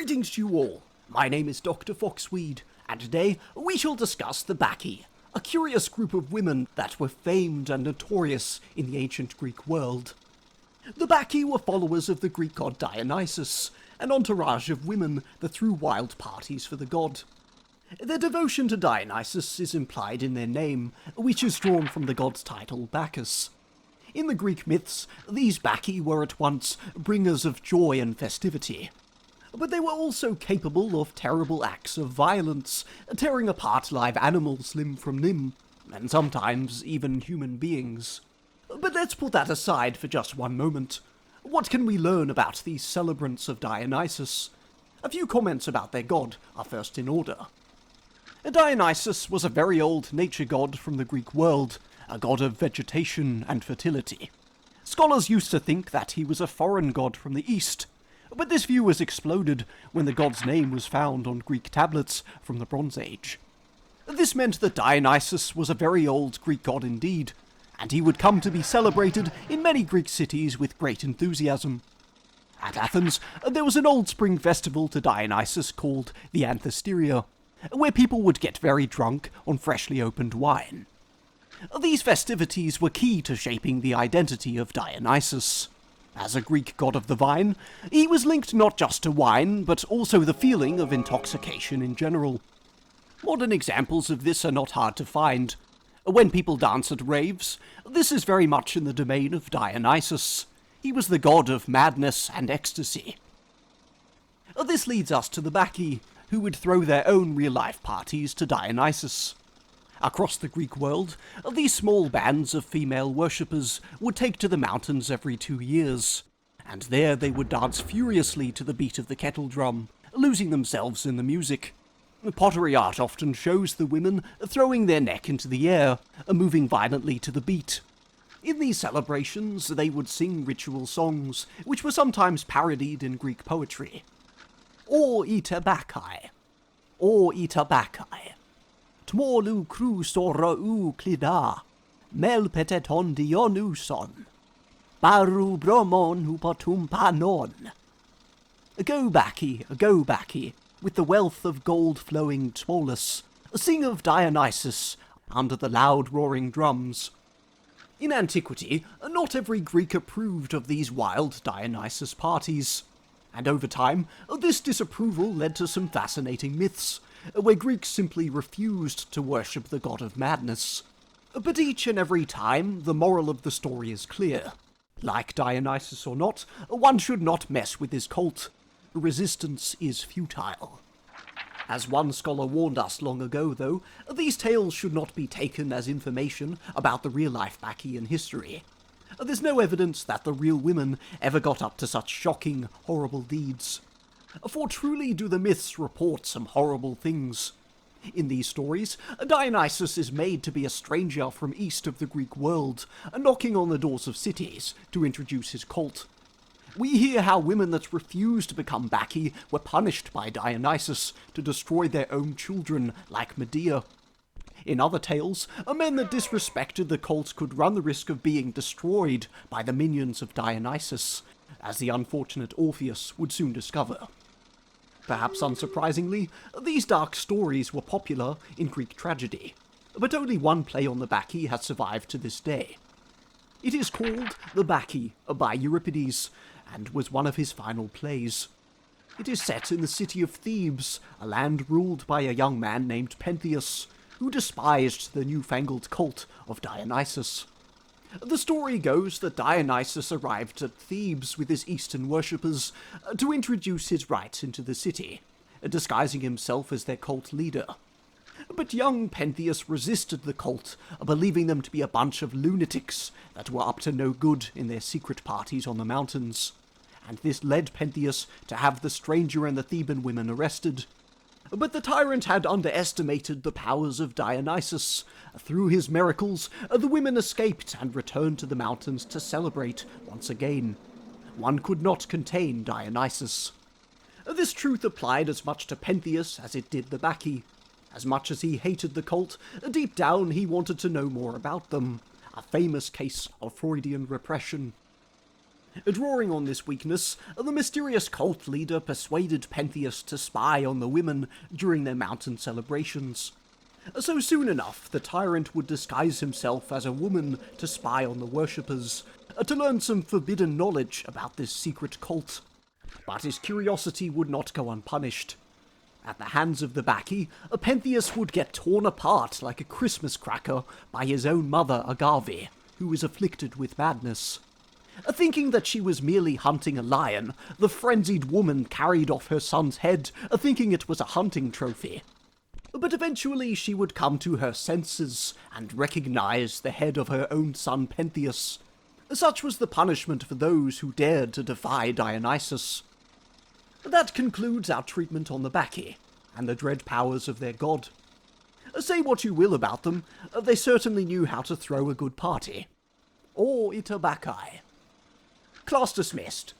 Greetings to you all. My name is Dr. Foxwede, and today we shall discuss the Bacchae, a curious group of women that were famed and notorious in the ancient Greek world. The Bacchae were followers of the Greek god Dionysus, an entourage of women that threw wild parties for the god. Their devotion to Dionysus is implied in their name, which is drawn from the god's title Bacchus. In the Greek myths, these Bacchae were at once bringers of joy and festivity, but they were also capable of terrible acts of violence, tearing apart live animals limb from limb, and sometimes even human beings. But let's put that aside for just one moment. What can we learn about these celebrants of Dionysus? A few comments about their god are first in order. Dionysus was a very old nature god from the Greek world, a god of vegetation and fertility. Scholars used to think that he was a foreign god from the east, but this view was exploded when the god's name was found on Greek tablets from the Bronze Age. This meant that Dionysus was a very old Greek god indeed, and he would come to be celebrated in many Greek cities with great enthusiasm. At Athens, there was an old spring festival to Dionysus called the Anthesteria, where people would get very drunk on freshly opened wine. These festivities were key to shaping the identity of Dionysus. As a Greek god of the vine, he was linked not just to wine, but also the feeling of intoxication in general. Modern examples of this are not hard to find. When people dance at raves, this is very much in the domain of Dionysus. He was the god of madness and ecstasy. This leads us to the Bacchae, who would throw their own real-life parties to Dionysus. Across the Greek world, these small bands of female worshippers would take to the mountains every 2 years, and there they would dance furiously to the beat of the kettle drum, losing themselves in the music. Pottery art often shows the women throwing their neck into the air, moving violently to the beat. In these celebrations, they would sing ritual songs, which were sometimes parodied in Greek poetry. O ita Bacchae, O ita Bacchae, Tmolu krusora klida, mel peteton Dionyson, baru bromon hupatum panon. Go Bacchae, with the wealth of gold-flowing Tmolus, sing of Dionysus under the loud roaring drums. In antiquity, not every Greek approved of these wild Dionysus parties, and over time, this disapproval led to some fascinating myths, where Greeks simply refused to worship the god of madness. But each and every time, the moral of the story is clear. Like Dionysus or not, one should not mess with his cult. Resistance is futile. As one scholar warned us long ago, though, these tales should not be taken as information about the real-life Bacchae in history. There's no evidence that the real women ever got up to such shocking, horrible deeds. For truly do the myths report some horrible things. In these stories, Dionysus is made to be a stranger from east of the Greek world, knocking on the doors of cities to introduce his cult. We hear how women that refused to become Bacchae were punished by Dionysus to destroy their own children, like Medea. In other tales, men that disrespected the cult could run the risk of being destroyed by the minions of Dionysus, as the unfortunate Orpheus would soon discover. Perhaps unsurprisingly, these dark stories were popular in Greek tragedy, but only one play on the Bacchae has survived to this day. It is called The Bacchae by Euripides, and was one of his final plays. It is set in the city of Thebes, a land ruled by a young man named Pentheus, who despised the newfangled cult of Dionysus. The story goes that Dionysus arrived at Thebes with his Eastern worshippers to introduce his rites into the city, disguising himself as their cult leader. But young Pentheus resisted the cult, believing them to be a bunch of lunatics that were up to no good in their secret parties on the mountains, and this led Pentheus to have the stranger and the Theban women arrested. But the tyrant had underestimated the powers of Dionysus. Through his miracles, the women escaped and returned to the mountains to celebrate once again. One could not contain Dionysus. This truth applied as much to Pentheus as it did the Bacchae. As much as he hated the cult, deep down he wanted to know more about them. A famous case of Freudian repression. Drawing on this weakness, the mysterious cult leader persuaded Pentheus to spy on the women during their mountain celebrations. So soon enough, the tyrant would disguise himself as a woman to spy on the worshippers, to learn some forbidden knowledge about this secret cult. But his curiosity would not go unpunished. At the hands of the Bacchae, Pentheus would get torn apart like a Christmas cracker by his own mother Agave, who was afflicted with madness. Thinking that she was merely hunting a lion, the frenzied woman carried off her son's head, thinking it was a hunting trophy. But eventually she would come to her senses and recognize the head of her own son Pentheus. Such was the punishment for those who dared to defy Dionysus. That concludes our treatment on the Bacchae, and the dread powers of their god. Say what you will about them, they certainly knew how to throw a good party. Or ita Bacchae. Class dismissed.